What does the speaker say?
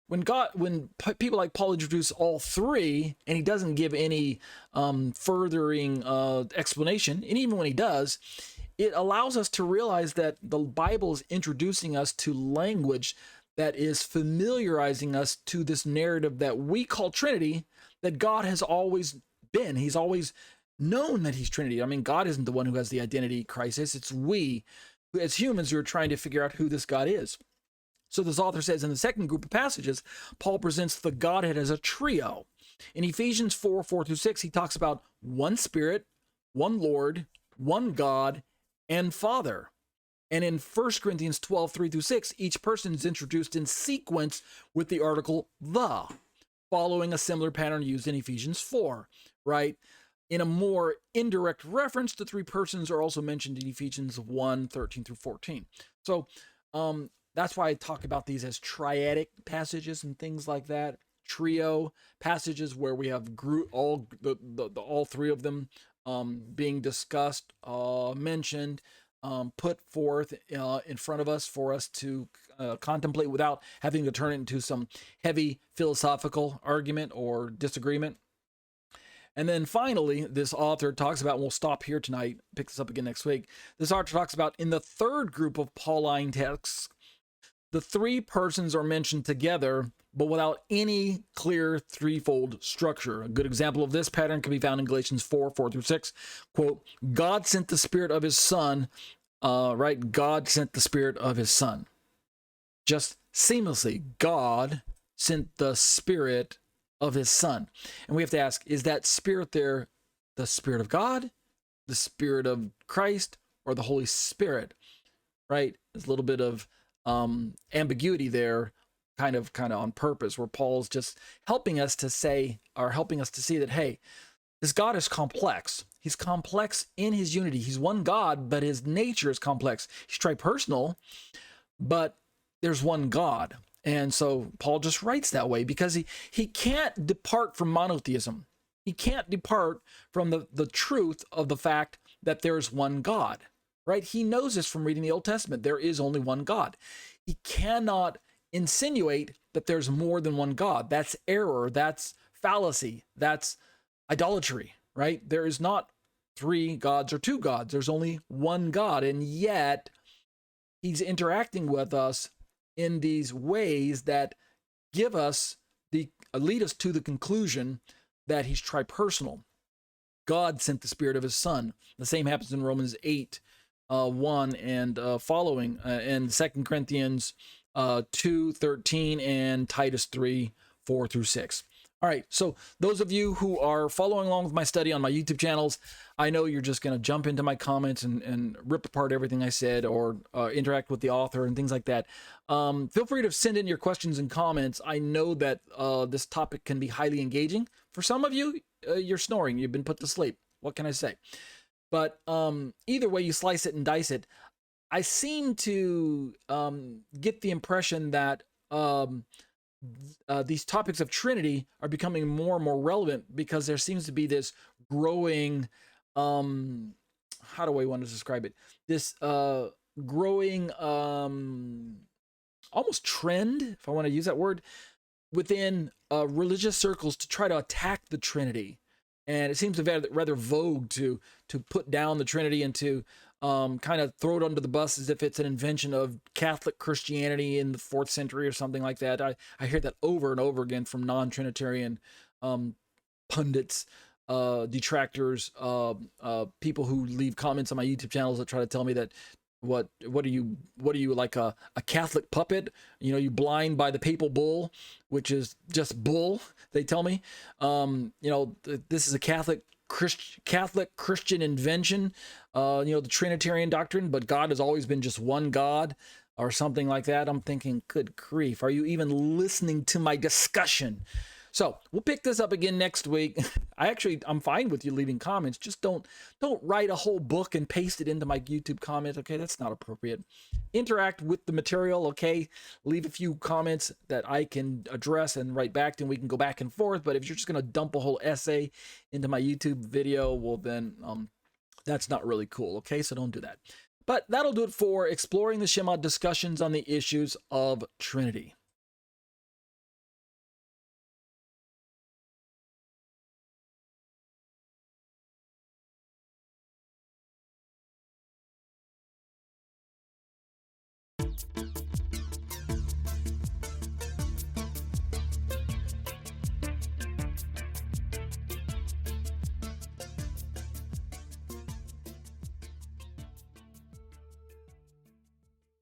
people like Paul introduce all three, and he doesn't give any furthering explanation, and even when he does, it allows us to realize that the Bible is introducing us to language that is familiarizing us to this narrative that we call Trinity, that God has always been. He's always known that he's Trinity. I mean, God isn't the one who has the identity crisis. It's we, as humans, who are trying to figure out who this God is. So this author says in the second group of passages, Paul presents the Godhead as a trio. In Ephesians 4:4-6, he talks about one Spirit, one Lord, one God, and Father. And in 1 Corinthians 12:3-6, each person is introduced in sequence with the article the, following a similar pattern used in Ephesians 4, right? In a more indirect reference, the three persons are also mentioned in Ephesians 1:13-14. So that's why I talk about these as triadic passages and things like that. Trio passages where we have all three of them being discussed, mentioned, put forth in front of us for us to contemplate without having to turn it into some heavy philosophical argument or disagreement. And then finally, this author talks about, and we'll stop here tonight, pick this up again next week. This author talks about in the third group of Pauline texts, the three persons are mentioned together, but without any clear threefold structure. A good example of this pattern can be found in Galatians 4:4-6. Quote, God sent the Spirit of his Son, right? God sent the Spirit of his Son. Just seamlessly, God sent the Spirit of his Son. And we have to ask, is that Spirit there the Spirit of God, the Spirit of Christ, or the Holy Spirit? Right? There's a little bit of ambiguity there, kind of on purpose, where Paul's just helping us to see that, hey, this God is complex. He's complex in his unity. He's one God, but his nature is complex. He's tripersonal, but there's one God. And so Paul just writes that way because he can't depart from monotheism. He can't depart from the truth of the fact that there's one God, right? He knows this from reading the Old Testament. There is only one God. He cannot insinuate that there's more than one God. That's error. That's fallacy. That's idolatry, right? There is not three gods or two gods. There's only one God. And yet he's interacting with us in these ways that lead us to the conclusion that he's tripersonal. God sent the Spirit of his Son. The same happens in Romans 8:1 and following, and 2 Corinthians 2:13 and Titus 3:4-6. All right, so those of you who are following along with my study on my YouTube channels, I know you're just going to jump into my comments and rip apart everything I said, or interact with the author and things like that. Feel free to send in your questions and comments. I know that this topic can be highly engaging. For some of you, you're snoring. You've been put to sleep. What can I say? But either way you slice it and dice it, I seem to get the impression that these topics of Trinity are becoming more and more relevant because there seems to be this growing, how do I want to describe it? This growing almost trend, if I want to use that word, within religious circles to try to attack the Trinity. And it seems to be rather vogue to put down the Trinity and to kind of throw it under the bus as if it's an invention of Catholic Christianity in the 4th century or something like that. I hear that over and over again from non-Trinitarian pundits, detractors, people who leave comments on my YouTube channels that try to tell me that what are you like a Catholic puppet? You know, you blind by the papal bull, which is just bull. They tell me, this is a Catholic Christian invention. The Trinitarian doctrine, but God has always been just one God, or something like that. I'm thinking, good grief, are you even listening to my discussion? So we'll pick this up again next week. I'm fine with you leaving comments. Just don't write a whole book and paste it into my YouTube comments. Okay, that's not appropriate. Interact with the material. Okay, leave a few comments that I can address and write back to, and we can go back and forth. But if you're just gonna dump a whole essay into my YouTube video, well then that's not really cool. Okay, so don't do that. But that'll do it for exploring the Shema discussions on the issues of Trinity.